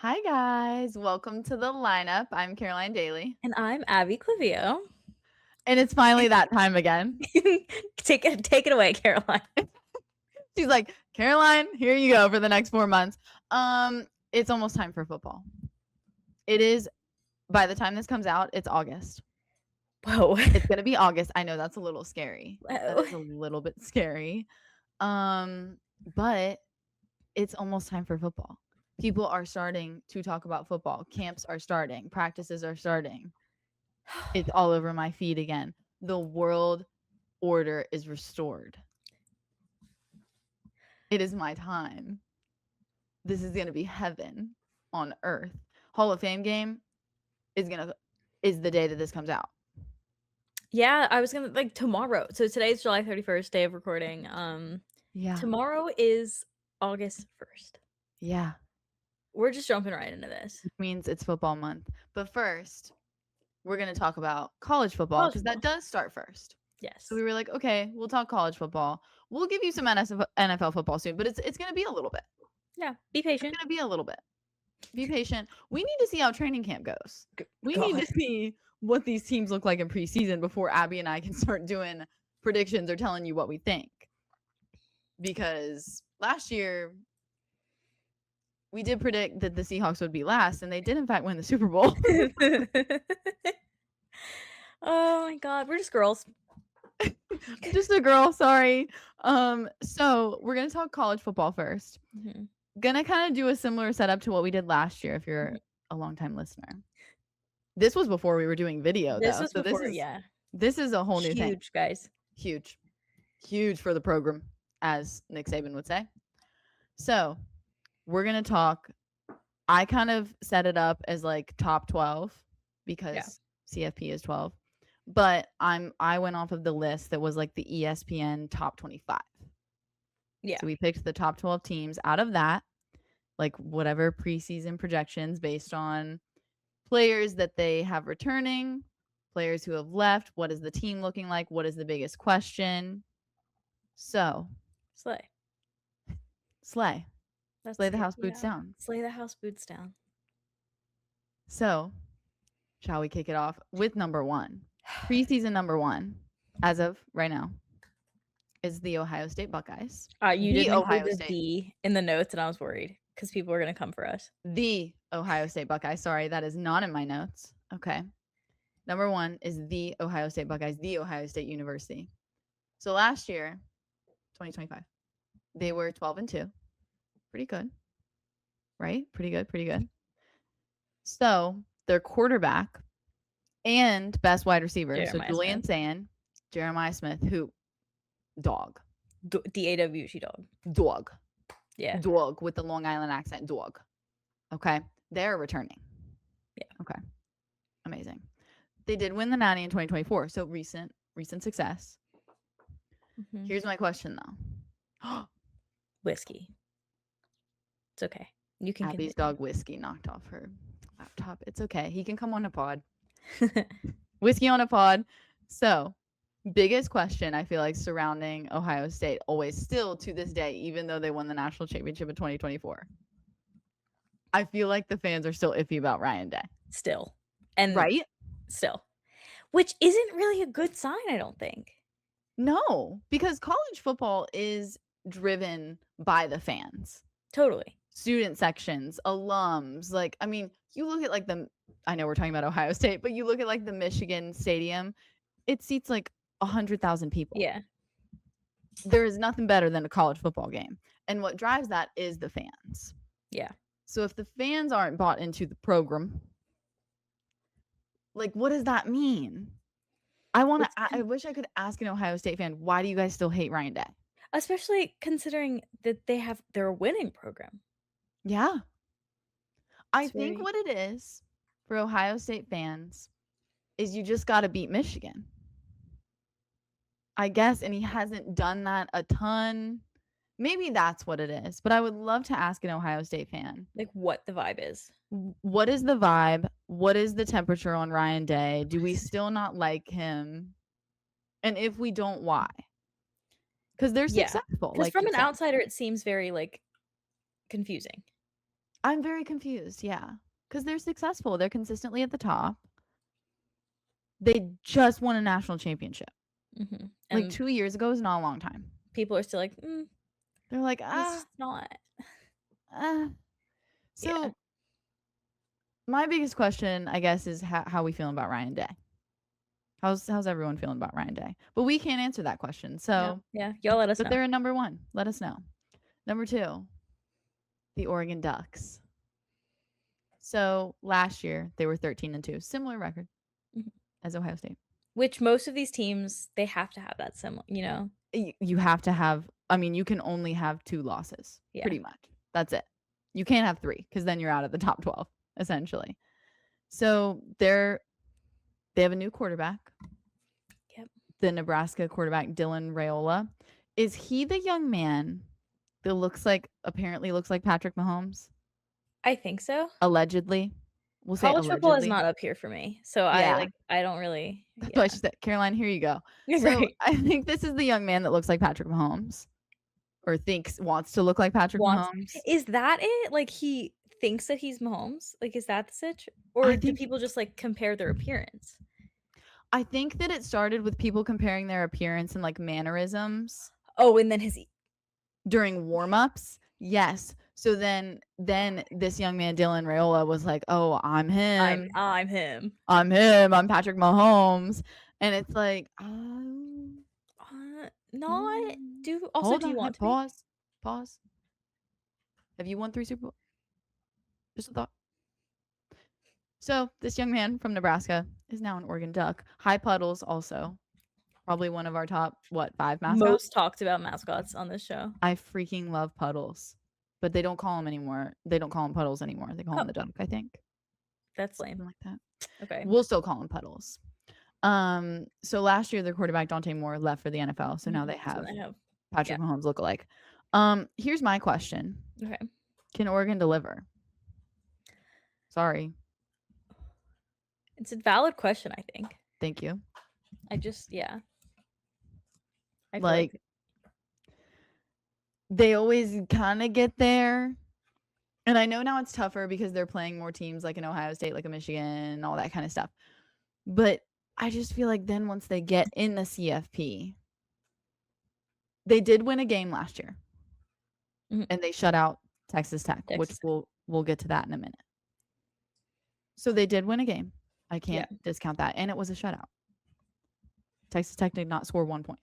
Hi guys, welcome to the lineup. I'm Caroline Daly, And I'm Abby Clavio. and it's finally that time again. Take it away, Caroline. She's like, Caroline, here you go for the next 4 months. It's almost time for football. It is. By the time this comes out, it's August. Whoa. It's gonna be August. I know that's a little scary. That Whoa. is a little bit scary. But it's almost time for football. People are starting to talk about football. Camps are starting. Practices are starting. It's all over my feed again. The world order is restored. It is my time. This is going to be heaven on earth. Hall of Fame game is the day that this comes out. Yeah, I was gonna tomorrow. So today's July 31st, day of recording. Yeah. Tomorrow is August 1st. Yeah. We're just jumping right into this. Which means it's football month. But first, we're going to talk about college football because that does start first. Yes. So we were like, okay, we'll talk college football. We'll give you some NFL football soon, but it's going to be a little bit. Yeah, be patient. It's going to be a little bit. Be patient. We need to see how training camp goes. We need to see what these teams look like in preseason before Abby and I can start doing predictions or telling you what we think. Because last year, we did predict that the Seahawks would be last, and they did, in fact, win the Super Bowl. Oh my God, we're just girls. Just a girl, sorry. So we're going to talk college football first. Mm-hmm. Gonna kind of do a similar setup to what we did last year if you're a longtime listener. This was before we were doing video, This though. was So before, this is a whole new thing. Huge, guys. Huge for the program, as Nick Saban would say. So we're gonna talk. I kind of set it up as like top 12 because CFP is 12, but I went off of the list that was like the ESPN top 25. Yeah. So we picked the top 12 teams out of that, like whatever preseason projections based on players that they have returning, players who have left, what is the team looking like, what is the biggest question. So, Slay. Slay the house boots down. Slay the house boots down. So, shall we kick it off with number 1? Preseason number 1, as of right now, is the Ohio State Buckeyes. You didn't include the D in the notes, and I was worried because people are going to come for us. The Ohio State Buckeyes. Sorry, that is not in my notes. Okay. Number 1 is the Ohio State Buckeyes, the Ohio State University. So last year, 2025, they were 12-2. Pretty good. Right? Pretty good. So their quarterback and best wide receiver, Jeremiah Julian Sayin, Jeremiah Smith, who dog. D-A-W-G dog. Dog. Yeah. Dog with the Long Island accent. Dog. Okay. They're returning. Yeah. Okay. Amazing. They did win the Natty in 2024. So recent success. Mm-hmm. Here's my question though. Whiskey. It's okay. You can. Abby's dog Whiskey knocked off her laptop. It's okay. He can come on a pod. Whiskey on a pod. So, biggest question I feel like surrounding Ohio State, always still to this day, even though they won the national championship in 2024. I feel like the fans are still iffy about Ryan Day. Still. And right? Still. Which isn't really a good sign, I don't think. No, because college football is driven by the fans. Totally. Student sections, alums. Like, I mean, you look at I know we're talking about Ohio State, but you look at like the Michigan Stadium, it seats like 100,000 people. Yeah. There is nothing better than a college football game. And what drives that is the fans. Yeah. So if the fans aren't bought into the program, like, what does that mean? I wish I could ask an Ohio State fan, why do you guys still hate Ryan Day? Especially considering that they're a winning program. Yeah. I think what it is for Ohio State fans is you just got to beat Michigan. I guess, and he hasn't done that a ton. Maybe that's what it is. But I would love to ask an Ohio State fan. Like what the vibe is. What is the vibe? What is the temperature on Ryan Day? Do we still not like him? And if we don't, why? Because they're successful. Because from an outsider, it seems very confusing. I'm very confused. Yeah. Because they're successful. They're consistently at the top. They just won a national championship. Mhm. Like And 2 years ago is not a long time. people are still like, They're like, he's not. ah. Yeah. So my biggest question, I guess, is how we feeling about Ryan Day. How's everyone feeling about Ryan Day? But we can't answer that question. Yeah. So, Yeah. Y'all let us but know. they're in number 1. Let us know. Number 2, the Oregon Ducks. So last year they were 13-2, similar record Mhm. as Ohio State. Which most of these teams, they have to have that similar, you know? You have to have. I mean, you can only have 2 losses, Yeah. pretty much. That's it. You can't have 3 because then you're out of the top 12, essentially. So they have a new quarterback. Yep. The Nebraska quarterback, Dylan Raiola. Is he the young man that apparently looks like Patrick Mahomes? I think so. Allegedly. We'll say College football is allegedly. not up here for me. So Yeah. I don't really. That's Yeah. why she said, Caroline, here you go. So Right. I think this is the young man that looks like Patrick Mahomes or wants to look like Patrick Mahomes. Is that it? Like he thinks that he's Mahomes? Like is that the sitch? Or I do think people just like compare their appearance? I think that it started with people comparing their appearance and like mannerisms Oh, and then his during warm-ups. Yes. So then this young man, Dylan Raiola, was like, "Oh, I'm him. I'm him. I'm him. I'm Patrick Mahomes." And it's like, Not do also hold do you on. want to be? Pause. Have you won 3 Super Bowl? Just a thought. So this young man from Nebraska is now an Oregon Duck. High Puddles also. Probably one of our top, 5 mascots? Most talked about mascots on this show. I freaking love Puddles. But they don't call him anymore. They don't call him Puddles anymore. They call him the Duck, I think. That's Something lame. like that. Okay. We'll still call him Puddles. So last year their quarterback Dante Moore left for the NFL. So now they have Patrick Mahomes lookalike. Here's my question. Okay. Can Oregon deliver? Sorry. It's a valid question, I think. Thank you. I just I feel Like they always kind of get there. And I know now it's tougher because they're playing more teams like an Ohio State, like a Michigan, all that kind of stuff. But I just feel like then once they get in the CFP, they did win a game last year. And they shut out Texas Tech, which we'll get to that in a minute. So they did win a game. I can't discount that. And it was a shutout. Texas Tech did not score 1 point.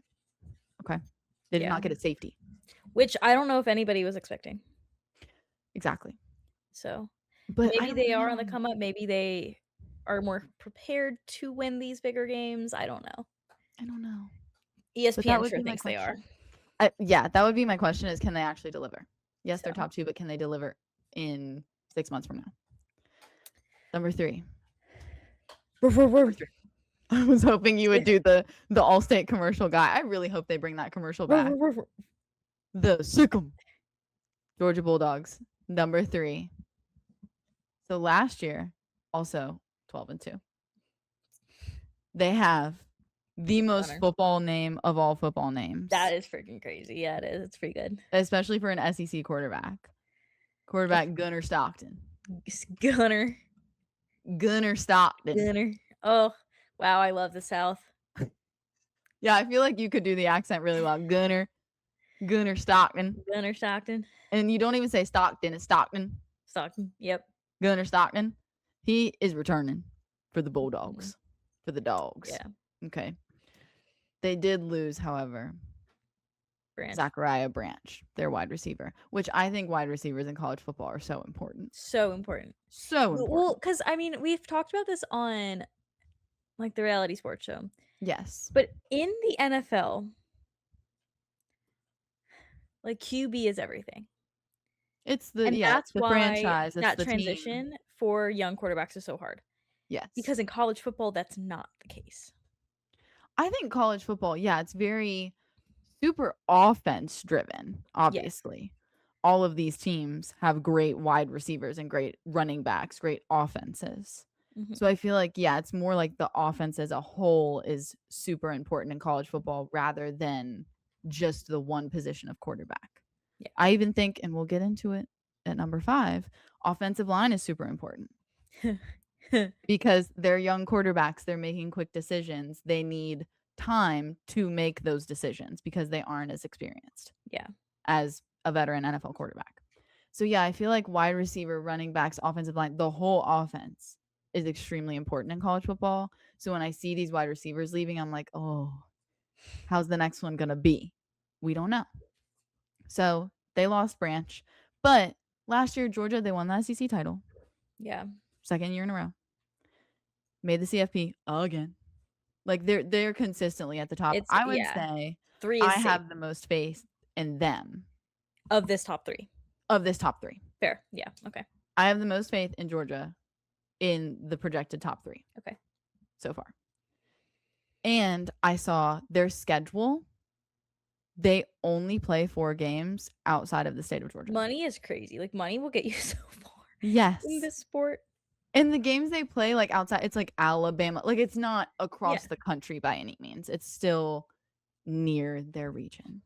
Okay. They did not get a safety. Which I don't know if anybody was expecting. Exactly. So but maybe they are on the come up. Maybe they are more prepared to win these bigger games. I don't know. ESPN sure thinks they are. Yeah, that would be my question is can they actually deliver? Yes, they're top 2, but can they deliver in 6 months from now? Number 3. I was hoping you would do the Allstate commercial guy. I really hope they bring that commercial back. The Sick'em. Georgia Bulldogs, number 3. So last year, also 12-2. They have the most football name of all football names. That is freaking crazy. Yeah, it is. It's pretty good. Especially for an SEC quarterback. Quarterback Gunnar Stockton. Gunnar Stockton. Gunnar. Oh, wow. I love the South. Yeah, I feel like you could do the accent really well. Gunnar Stockton. Gunnar Stockton. And you don't even say Stockton. It's Stockton. Stockton. Yep. Gunnar Stockton. He is returning for the Bulldogs. For the Dogs. Yeah. Okay. They did lose, however. Zachariah Branch, their wide receiver, which I think wide receivers in college football are so important. So important. Well, because I mean, we've talked about this on like the reality sports show. Yes. But in the NFL, like QB is everything. It's that's the why franchise. That transition for young quarterbacks is so hard. Yes. Because in college football, that's not the case. I think college football, it's very super offense driven, obviously. Yes. All of these teams have great wide receivers and great running backs, great offenses. So I feel like, it's more like the offense as a whole is super important in college football rather than just the one position of quarterback. Yeah. I even think, and we'll get into it at number 5, offensive line is super important. Because they're young quarterbacks, they're making quick decisions. They need time to make those decisions because they aren't as experienced. Yeah. As a veteran NFL quarterback. So yeah, I feel like wide receiver, running backs, offensive line, the whole offense is extremely important in college football. So when I see these wide receivers leaving, I'm like, oh, how's the next one going to be? We don't know. So they lost Branch. But last year, Georgia, they won the SEC title. Yeah. Second year in a row. Made the CFP again. Like they're consistently at the top. I would say 3 I is have the most faith in them. Of this top 3. Of this top 3. Fair. Yeah. Okay. I have the most faith in Georgia in the projected top 3. Okay. So far. And I saw their schedule. They only play 4 games outside of the state of Georgia. Money is crazy. Like, money will get you so far. Yes. In this sport. And the games they play, like, outside, it's like Alabama. Like, it's not across the country by any means. It's still near their region.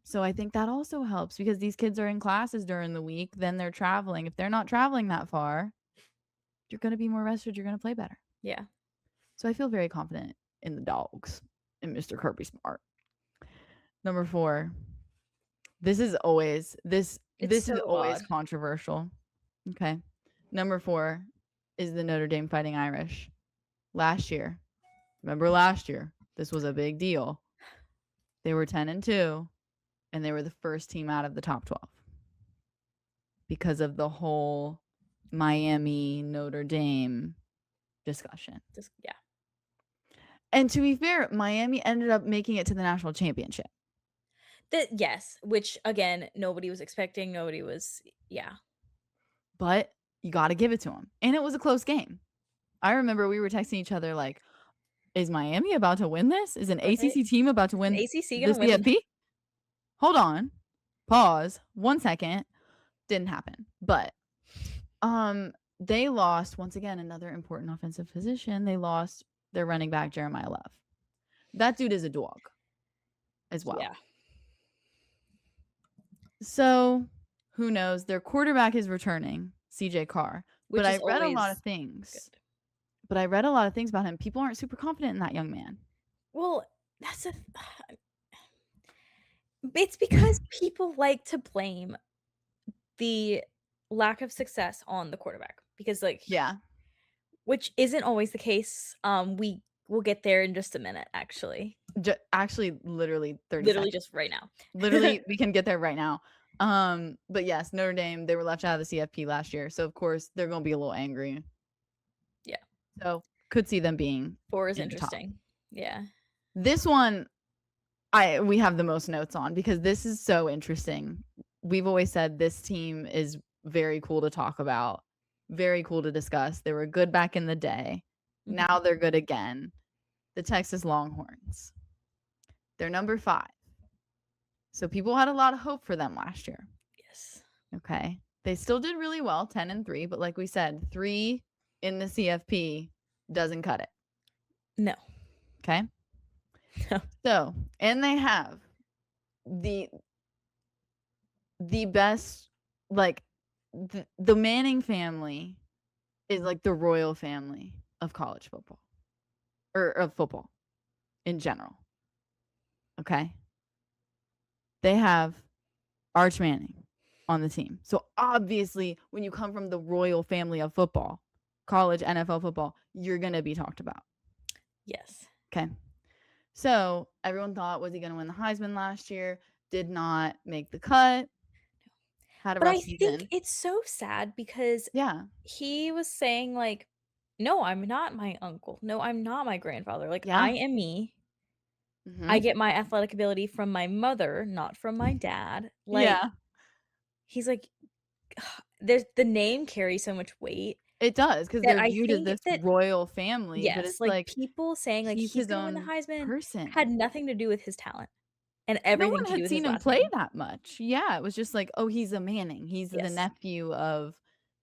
So I think that also helps because these kids are in classes during the week. Then they're traveling. If they're not traveling that far, you're going to be more rested. You're going to play better. Yeah. So I feel very confident in the Dogs and Mr. Kirby Smart. Number 4. This is always controversial. Okay. Number 4 is the Notre Dame Fighting Irish. Last year. Remember last year? This was a big deal. They were 10-2 and they were the first team out of the top 12. Because of the whole Miami Notre Dame discussion. Yeah. And to be fair, Miami ended up making it to the national championship. Yes, which again, nobody was expecting. Nobody was, But you got to give it to them. And it was a close game. I remember we were texting each other like, is Miami about to win this? Is an ACC team about to win ACC the gonna win? CFP? Hold on. Pause. 1 second. Didn't happen. But they lost, once again, another important offensive position. They lost their running back, Jeremiah Love. That dude is a dog as well. Yeah. So, who knows? Their quarterback is returning, CJ Carr. But I read a lot of things. Good. But I read a lot of things about him. People aren't super confident in that young man. Well, it's because people like to blame the lack of success on the quarterback because, which isn't always the case. We will get there in just a minute, actually. Literally 30 Literally seconds. just right now. Literally, we can get there right now. But yes, Notre Dame, they were left out of the CFP last year. So, of course, they're going to be a little angry. Yeah. So, could see them being 4 is interesting. Yeah. This one, we have the most notes on because this is so interesting. We've always said this team is very cool to talk about, very cool to discuss. They were good back in the day. Mm-hmm. Now they're good again. The Texas Longhorns. They're number 5. So people had a lot of hope for them last year. Yes. Okay. They still did really well, 10-3, but like we said, 3 in the CFP doesn't cut it. No. Okay. No. So, and they have the best, like the Manning family is like the royal family of college football or of football in general. Okay. They have Arch Manning on the team. So obviously when you come from the royal family of football, college NFL football, you're going to be talked about. Yes. Okay. So everyone thought, was he going to win the Heisman last year? Did not make the cut. Had a rough season. I think it's so sad because he was saying like, no, I'm not my uncle. No, I'm not my grandfather. Like I am me. Mm-hmm. I get my athletic ability from my mother, not from my dad. Like he's like, there's the name carries so much weight. It does because they're viewed as this royal family. Yes, but it's like people saying like he's gonna win the Heisman person had nothing to do with his talent and everything. No one had seen him play that much. Yeah, it was just like, oh, he's a Manning. He's the nephew of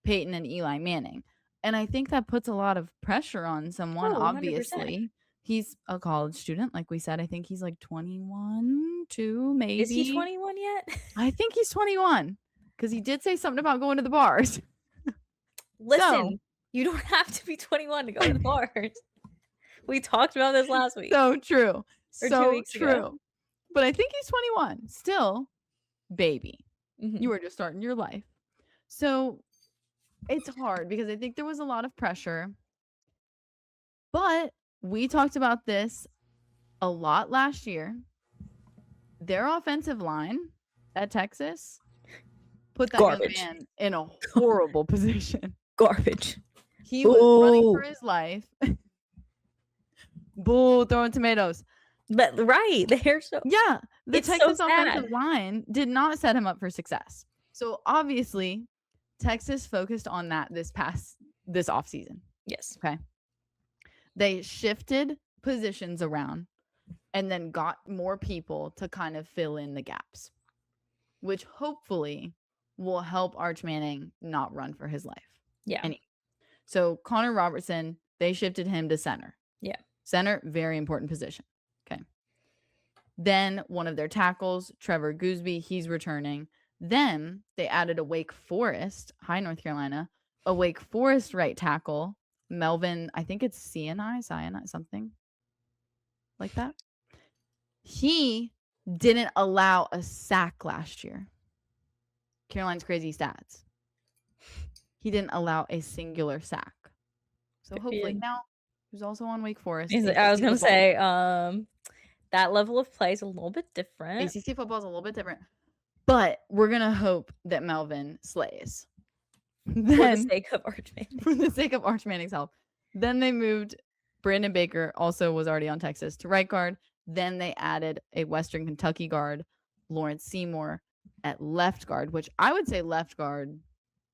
Peyton and Eli Manning, and I think that puts a lot of pressure on someone. Obviously, 100%. He's a college student, like we said. I think he's like 21, maybe. Is he 21 yet? I think he's 21. because he did say something about going to the bars. Listen, you don't have to be 21 to go to the bars. We talked about this last week. So true. Or 2 weeks ago. But I think he's 21. Still, baby. Mm-hmm. You were just starting your life. So it's hard because I think there was a lot of pressure. But we talked about this a lot last year. Their offensive line at Texas put that young man in a horrible position. Garbage. He was running for his life. Bull throwing tomatoes. But right, they're so the Texas offensive line did not set him up for success. So obviously, Texas focused on that this offseason. Yes. Okay. They shifted positions around and then got more people to kind of fill in the gaps, which hopefully will help Arch Manning not run for his life. Yeah. So Connor Robertson, they shifted him to center. Yeah. Center, very important position. Okay. Then one of their tackles, Trevor Gooseby, he's returning. Then they added a Wake Forest, High North Carolina, a Wake Forest right tackle, Melvin, I think it's Sinai, something like that. He didn't allow a sack last year. Caroline's crazy stats. He didn't allow a singular sack. So hopefully now he's also on Wake Forest. I was going to say, that level of play is a little bit different. ACC football is a little bit different. But we're going to hope that Melvin slays. For the sake of Arch Manning. For the sake of Arch Manning's health. Then they moved Brandon Baker, also was already on Texas, to right guard. Then they added a Western Kentucky guard, Lawrence Seymour, at left guard, which I would say left guard.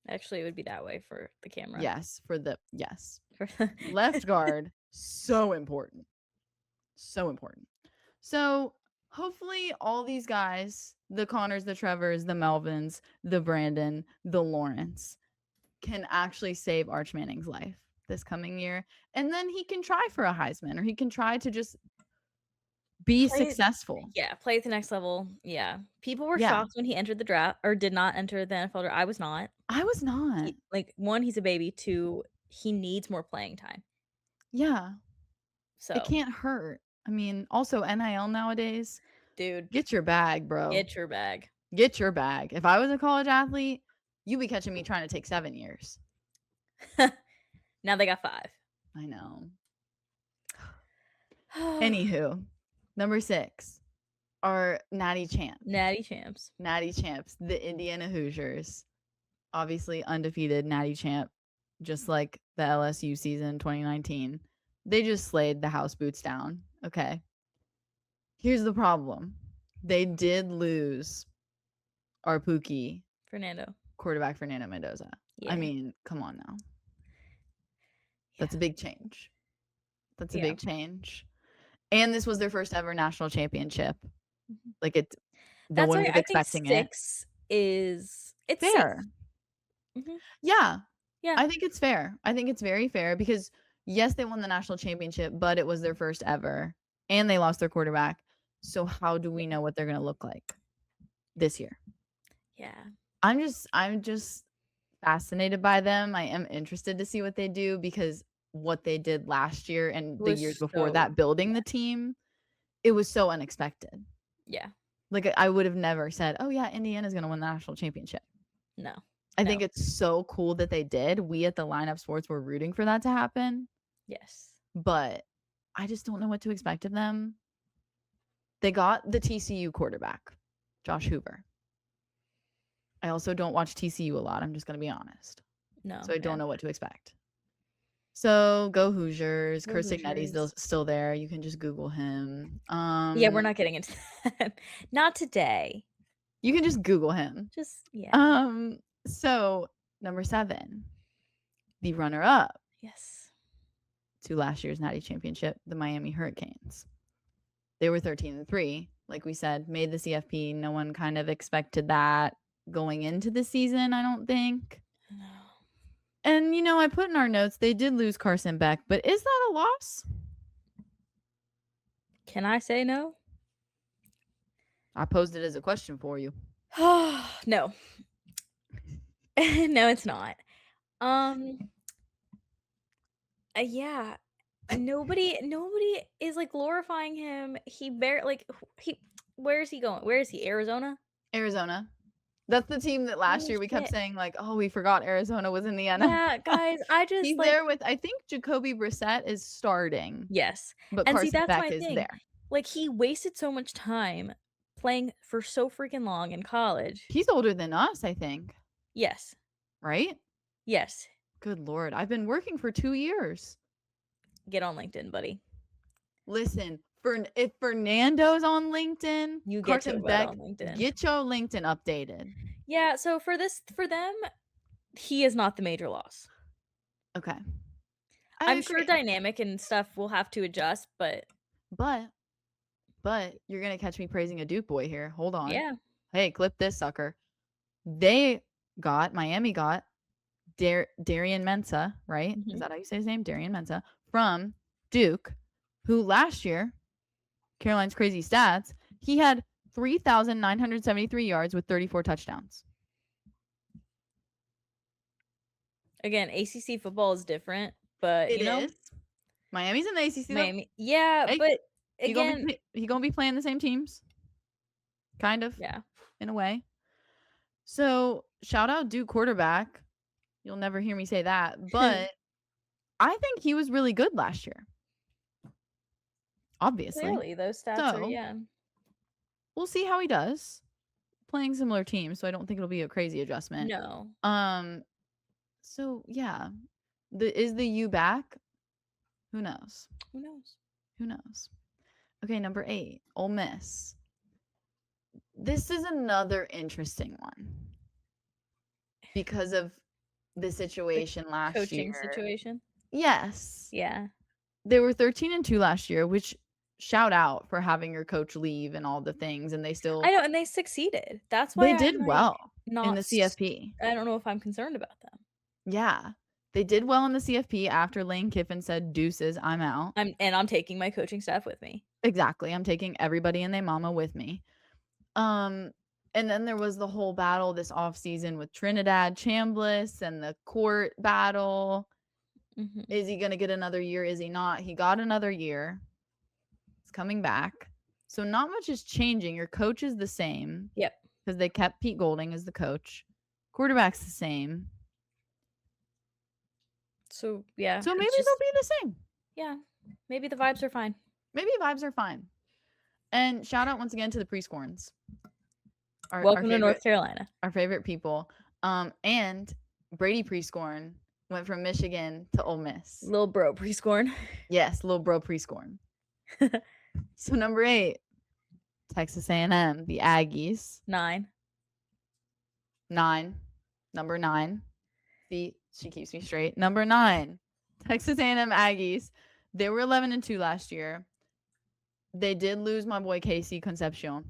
Actually, it would be that way for the camera. Yes. Left guard, so important. So important. So hopefully all these guys, the Connors, the Trevors, the Melvins, the Brandon, the Lawrence, can actually save Arch Manning's life this coming year. And then he can try for a Heisman, or he can try to just be successful. Play at the next level. Yeah. People were shocked when he entered the draft, or did not enter the NFL draft. I was not. One, he's a baby. Two, he needs more playing time. Yeah. So it can't hurt. I mean, also NIL nowadays. Dude. Get your bag, bro. Get your bag. Get your bag. If I was a college athlete, you'd be catching me trying to take 7 years. Now they got 5. I know. Anywho, number 6 are Natty Champs. Natty Champs. The Indiana Hoosiers. Obviously undefeated Natty Champ, just like the LSU season 2019. They just slayed the house boots down. Okay. Here's the problem. They did lose our Pookie. Quarterback Fernando Mendoza. Yeah. I mean, come on now. That's a big change. That's a big change. And this was their first ever national championship. Like no one was expecting it. 6 is fair. Yeah. I think it's fair. I think it's very fair because yes, they won the national championship, but it was their first ever and they lost their quarterback. So how do we know what they're going to look like this year? Yeah. I'm just fascinated by them. I am interested to see what they do because what they did last year and the years before that, building the team, it was so unexpected. Yeah. Like I would have never said, oh yeah, Indiana's going to win the national championship. No. I think it's so cool that they did. We at the Lineup Sports were rooting for that to happen. Yes. But I just don't know what to expect of them. They got the TCU quarterback, Josh Hoover. I also don't watch TCU a lot. I'm just going to be honest. No. So I don't know what to expect. So go Hoosiers. Chris Ignetti's still there. You can just Google him. Yeah, we're not getting into that. Not today. You can just Google him. So number 7, the runner-up. Yes. To last year's Natty Championship, the Miami Hurricanes. They were 13-3, like we said, made the CFP. No one kind of expected that going into the season, I don't think. No. And, I put in our notes, they did lose Carson Beck, but is that a loss? Can I say no? I posed it as a question for you. No. No, it's not. Yeah. Nobody is, like, glorifying him. Where is he going? Where is he? Arizona? Arizona. That's the team that last Holy year we kept shit. saying, like, "Oh, we forgot Arizona was in the Yeah, NFL." guys, I just, He's like there with I think Jacoby Brissett is starting, Yes. but And see, Carson that's Beck my is thing. there. Like, he wasted so much time playing for so freaking long in college. He's older than us, I think, Yes. right? Yes. Good lord, I've been working for 2 years. Get on LinkedIn, buddy. Listen, if Fernando's on LinkedIn, You get Carson your butt Beck, on LinkedIn. get your LinkedIn updated. Yeah, so for them, he is not the major loss. Okay. I'm sure dynamic and stuff will have to adjust, but you're gonna catch me praising a Duke boy here. Hold on. yeah. Hey, clip this sucker. Miami got Darian Mensah, right? Is that how you say his name? Darian Mensah from Duke, who last year, Caroline's crazy stats, he had 3,973 yards with 34 touchdowns. Again, ACC football is different, but, It is. Miami's in the ACC though. Miami yeah, Hey, but again he gonna be playing the same teams. Kind of. Yeah. In a way. So, shout out Duke quarterback. You'll never hear me say that, but I think he was really good last year. Obviously. Clearly, those stats are yeah. We'll see how he does. Playing similar teams, so I don't think it'll be a crazy adjustment. No. So yeah. Is the U back? Who knows? Who knows? Who knows? Okay, number 8, Ole Miss. This is another interesting one. Because of the situation last year. Coaching situation? Yes. Yeah. They were 13-2 last year, which shout out for having your coach leave and all the things, and they still I know, and they succeeded. That's why They I'm, did like, well not in the CFP. I don't know if I'm concerned about them. Yeah. They did well in the CFP after Lane Kiffin said, "Deuces, I'm out." I'm taking my coaching staff with me. Exactly. I'm taking everybody and their mama with me. And then there was the whole battle this offseason with Trinidad Chambliss and the court battle. Is he going to get another year? Is he not? He got another year. He's coming back. So not much is changing. Your coach is the same. Yep. Because they kept Pete Golding as the coach. Quarterback's the same. So, yeah. So maybe they'll be the same. Yeah. Maybe the vibes are fine. Maybe vibes are fine. And shout out once again to the Prescorns. Welcome to North Carolina. Our favorite people. And Brady Prescorn went from Michigan to Ole Miss. Little bro Prescorn. Yes, little bro Prescorn. So number 8, Texas A&M, the Aggies. 9. Number 9. See, she keeps me straight. Number 9, Texas A&M Aggies. They were 11-2 last year. They did lose my boy Casey Concepcion.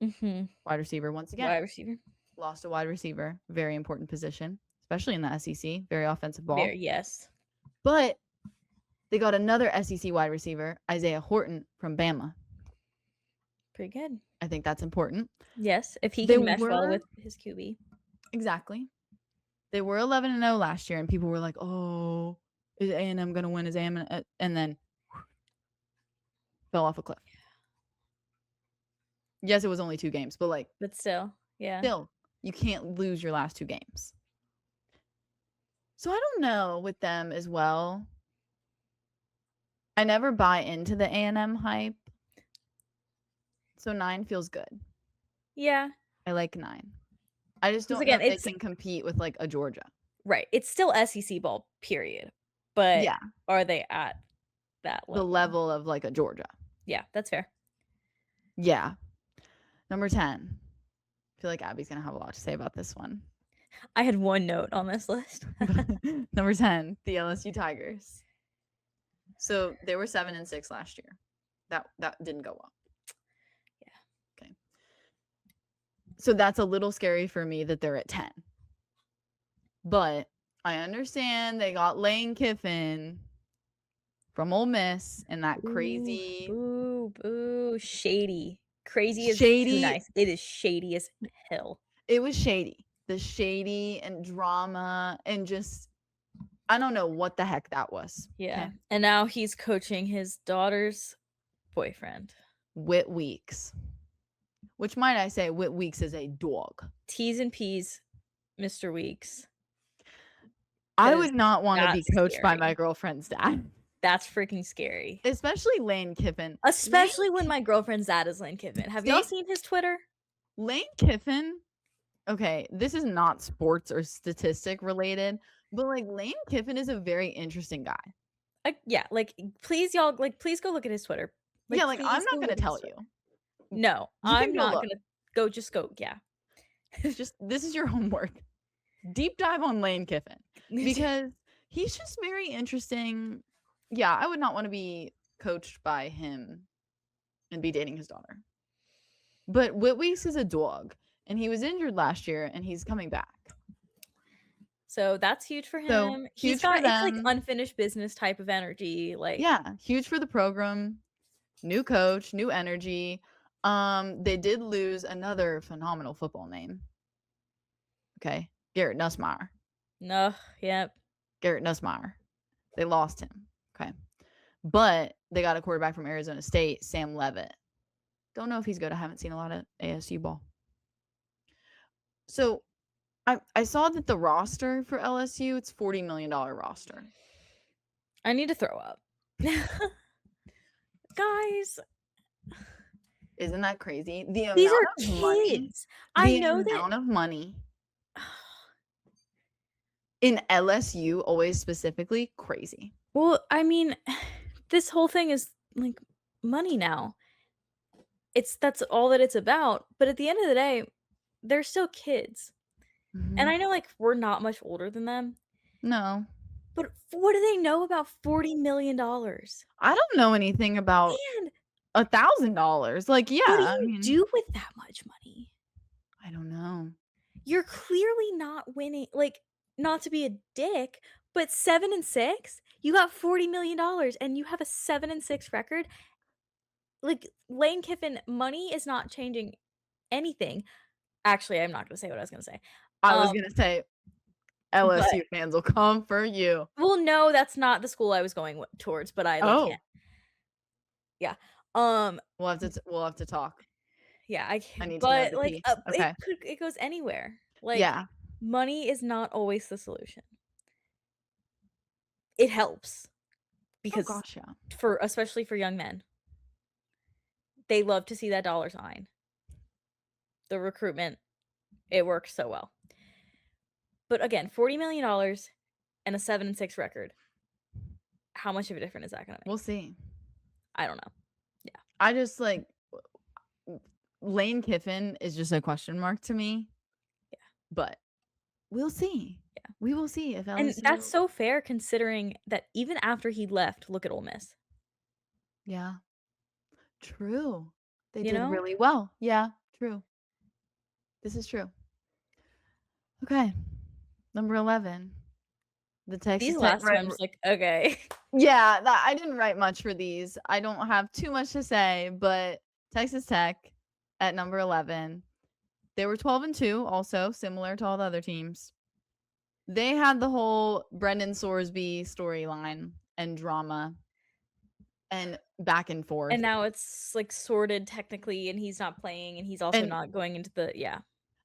Wide receiver once again. Wide receiver. Lost a wide receiver. Very important position, especially in the SEC. Very offensive ball. Yes. But they got another SEC wide receiver, Isaiah Horton from Bama. Pretty good. I think that's important. Yes, if he can mesh well with his QB. Exactly. They were 11-0 last year, and people were like, "Oh, is A&M going to win? Is A&M?" And then fell off a cliff. Yes, it was only 2 games, but still, yeah. Still, you can't lose your last 2 games. So I don't know with them as well. I never buy into the A&M hype. So 9 feels good. Yeah. I like 9. I just don't know if they can compete with a Georgia. Right. It's still SEC ball, period. But yeah, are they at that level? The level of a Georgia. Yeah, that's fair. Yeah. Number 10. I feel like Abby's going to have a lot to say about this one. I had one note on this list. Number 10, the LSU Tigers. So they were 7-6 last year. That didn't go well. Yeah. Okay. So that's a little scary for me that they're at 10. But I understand they got Lane Kiffin from Ole Miss and that crazy. Shady. Crazy is shady. Too nice. It is shady as hell. It was shady. the shady and drama and just, I don't know what the heck that was. Yeah. Okay? And now he's coaching his daughter's boyfriend. Whit Weeks. Which, might I say, Whit Weeks is a dog. T's and P's, Mr. Weeks. I would not want to be coached by my girlfriend's dad. That's freaking scary. Especially Lane Kiffin. Especially when my girlfriend's dad is Lane Kiffin. Have y'all seen his Twitter? Lane Kiffin, okay, this is not sports or statistic related, but like Lane Kiffin is a very interesting guy. Yeah, like please y'all, like please go look at his Twitter. Like, yeah, like I'm not gonna tell you. No, I'm not gonna go. Just go. Yeah, just this is your homework. Deep dive on Lane Kiffin because he's just very interesting. Yeah, I would not want to be coached by him and be dating his daughter. But Whit Weeks is a dog, and he was injured last year, and he's coming back. So that's huge for him. So, he's got, it's like unfinished business type of energy. Like, yeah, huge for the program. New coach, new energy. They did lose another phenomenal football name. Okay, Garrett Nussmeier. No, yep. Garrett Nussmeier. They lost him. Okay. But they got a quarterback from Arizona State, Sam Leavitt. Don't know if he's good. I haven't seen a lot of ASU ball. So I saw that the roster for LSU, it's $40 million roster. I need to throw up. Guys. Isn't that crazy? These are kids. I know the amount of money in LSU, always specifically, crazy. Well, I mean, this whole thing is like money now. That's all that it's about. But at the end of the day, they're still kids. Mm-hmm. And I know like we're not much older than them. No. But what do they know about $40 million? I don't know anything about $1,000. Like, yeah. What do you do with that much money? I don't know. You're clearly not winning. Like, not to be a dick, but 7-6, you got $40 million and you have a 7-6 record. Like, Lane Kiffin, money is not changing anything. Actually, I'm not going to say what I was going to say. I was going to say LSU fans will come for you. Well, no, that's not the school I was going towards, but I can't. Yeah. We'll have to talk. Yeah, I can't. I need to know the piece. Okay. It goes anywhere. Like, yeah. Money is not always the solution. It helps because especially for young men, they love to see that dollar sign. The recruitment, it works so well. But again, $40 million and a 7-6 record. How much of a difference is that going to make? We'll see. I don't know. Yeah. I just like Lane Kiffin is just a question mark to me. Yeah. But we'll see. Yeah. We will see if LSU. And that's so fair considering that even after he left, look at Ole Miss. Yeah. True. They did really well. Yeah, true. This is true. Okay. Number 11. The Texas These last ones, like, okay. Yeah, I didn't write much for these. I don't have too much to say, but Texas Tech at number 11. They were 12-2, also similar to all the other teams. They had the whole Brendan Sorsby storyline and drama and back and forth. And now it's like sorted technically, and he's not playing, and he's also not going into the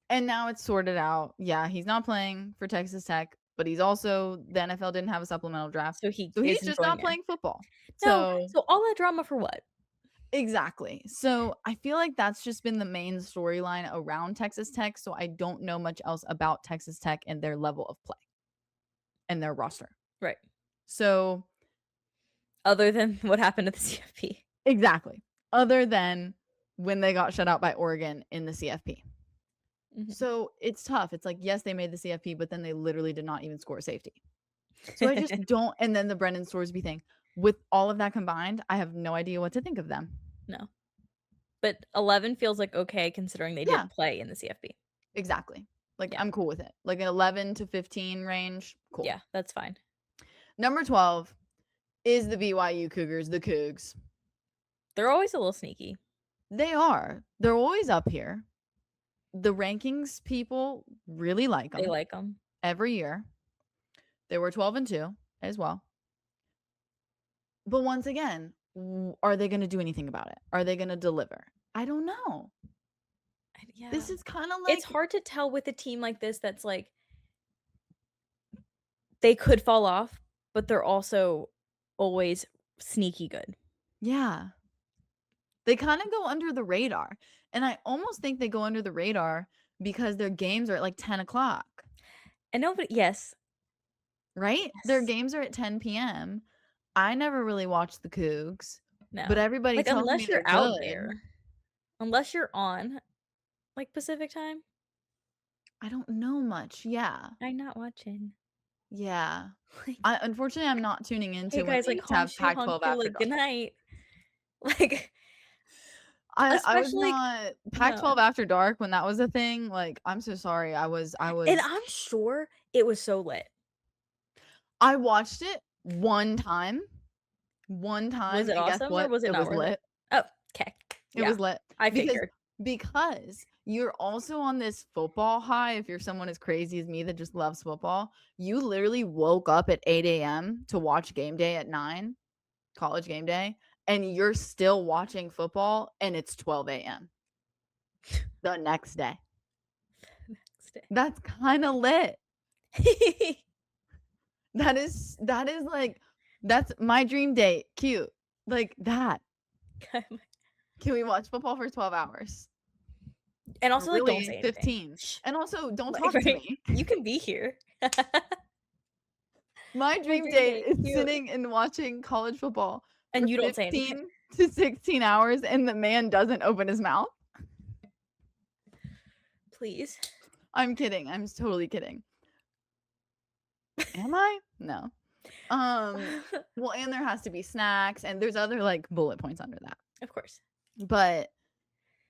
And now it's sorted out. Yeah, he's not playing for Texas Tech, but he's also the NFL didn't have a supplemental draft, so he's just not playing football. So all that drama for what? Exactly. So I feel like that's just been the main storyline around Texas Tech. So I don't know much else about Texas Tech and their level of play and their roster. Right. So other than what happened at the CFP. Exactly. Other than when they got shut out by Oregon in the CFP. Mm-hmm. So it's tough. It's like, yes, they made the CFP, but then they literally did not even score a safety. So I just don't. And then the Brendan Sorsby thing. With all of that combined, I have no idea what to think of them. No. But 11 feels like okay considering they didn't play in the CFP. Exactly. Like, I'm cool with it. Like an 11 to 15 range. Cool. Yeah, that's fine. Number 12 is the BYU Cougars, the Cougs. They're always a little sneaky. They are. They're always up here. the rankings people really like them. They like them every year. They were 12-2 as well. But once again, are they going to do anything about it? Are they going to deliver? I don't know. Yeah. This is kind of like, it's hard to tell with a team like this that's like they could fall off, but they're also always sneaky good. Yeah. They kind of go under the radar. And I almost think they go under the radar because their games are at like 10 o'clock. And nobody, yes. Right? Yes. Their games are at 10 p.m. I never really watched the Cougs. No. But everybody like, tells unless me you're they're out good. there. Unless you're on, like, Pacific time. I don't know much. Yeah. I'm not watching. Yeah. Unfortunately, I'm not tuning into hey when guys, they like, used to have Pac-12 after like, dark. good night. Like, I was especially not Pac-12 no. after dark when that was a thing. Like, I'm so sorry. I was And I'm sure it was so lit. I watched it one time. Was it and guess awesome or what? was it It not was worth lit. it? Oh, okay. It was lit. I figured. Because you're also on this football high. If you're someone as crazy as me that just loves football, you literally woke up at 8 a.m. to watch game day at 9, college game day, and you're still watching football and it's 12 a.m. the next day. That's kind of lit. That is like, that's my dream date. Cute. Like that. Can we watch football for 12 hours? And also, really, like, don't say 15. anything. And also, don't talk to me. You can be here. My dream date is sitting and watching college football and you don't 15 say anything. to 16 hours, and the man doesn't open his mouth. Please. I'm kidding. I'm totally kidding. Am I? No. Well, and there has to be snacks, and there's other like bullet points under that. Of course. But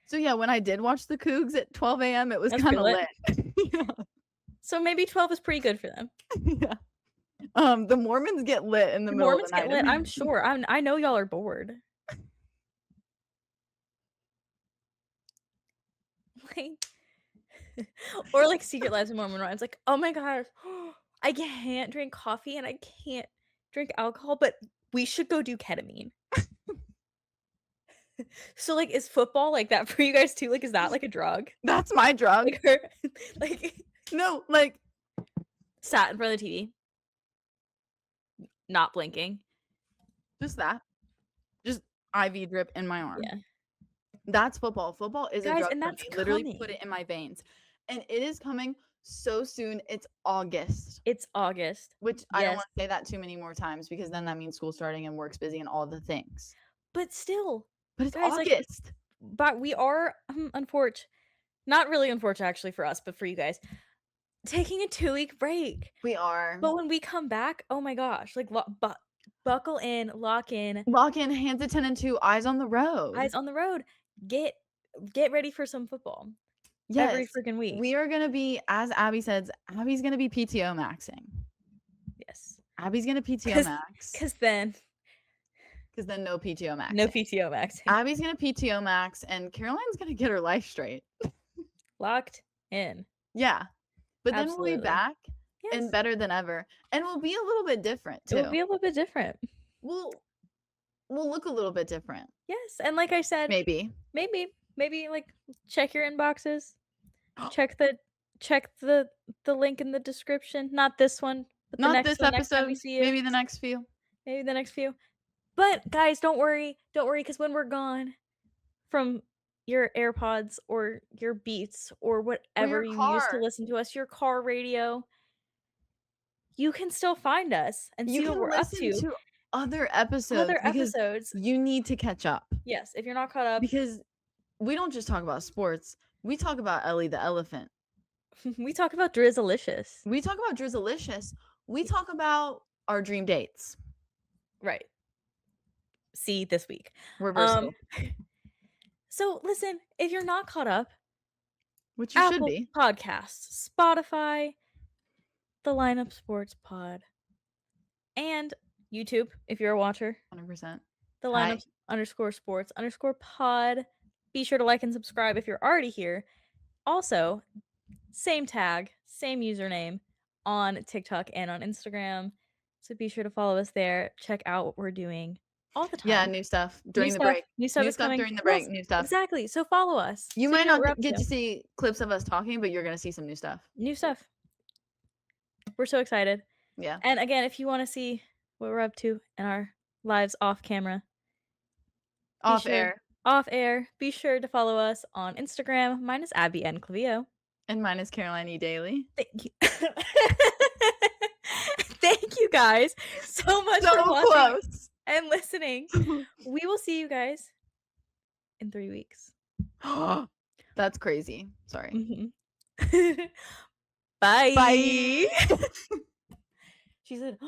so yeah, when I did watch the Cougs at 12 a.m., it was kind of lit. Yeah. So maybe 12 is pretty good for them. Yeah. The Mormons get lit in the middle of the night. Mormons get lit, I'm sure. I know y'all are bored. Like, or like Secret Lives of Mormon Ryan's like, oh my gosh, I can't drink coffee and I can't drink alcohol, but we should go do ketamine. So like, is football like that for you guys too? Like, is that like a drug? That's my drug. Like no, like sat in front of the TV, not blinking. Just that. Just IV drip in my arm. Yeah. That's football. Football is guys, a drug and that's for me. Literally put it in my veins. And it is coming so soon. It's August. Which I don't want to say that too many more times because then that means school starting and work's busy and all the things. But still. But it's guys, August. But we are not really unfortunate actually for us, but for you guys, taking a 2-week break. We are. But when we come back, oh my gosh, like buckle in, lock in, hands at 10 and 2, eyes on the road. Get ready for some football. Yes. Every freaking week. We are going to be, as Abby says, Abby's going to be PTO maxing. Yes. Abby's going to PTO max. Because then no PTO max. No PTO max. Abby's going to PTO max and Caroline's going to get her life straight. Locked in. Yeah. But then we'll be back and better than ever. And we'll be a little bit different too. We'll be a little bit different. We'll look a little bit different. Yes. And like I said, maybe like check your inboxes. check the link in the description. Not this one, but not this episode. Maybe the next few. But guys, don't worry, because when we're gone from your AirPods or your Beats or whatever you use to listen to us, your car radio, you can still find us and see what we're up to. Other episodes. You need to catch up. Yes, if you're not caught up. Because we don't just talk about sports. We talk about Ellie the elephant. We talk about Drizzalicious. We talk about our dream dates. Right. See this week. Reversal. So listen, if you're not caught up, which you should be, Podcasts, Spotify, the Lineup Sports Pod, and YouTube if you're a watcher. 100%. The Lineup _sports_pod. Be sure to like and subscribe if you're already here. Also, same tag, same username on TikTok and on Instagram. So be sure to follow us there. Check out what we're doing all the time. Yeah, new stuff during the break. New stuff is coming. During the break, Yes, new stuff. exactly. So follow us. You so might you know what not we're up get to see clips of us talking, but you're gonna see some new stuff. New stuff. We're so excited. Yeah. And again, if you want to see what we're up to in our lives off camera, off air, be sure to follow us on Instagram. Mine is Abby N. Clavio. And mine is Caroline E. Daly. Thank you. Thank you guys so much for watching and listening. We will see you guys in 3 weeks. That's crazy. Sorry. Bye. Bye. She said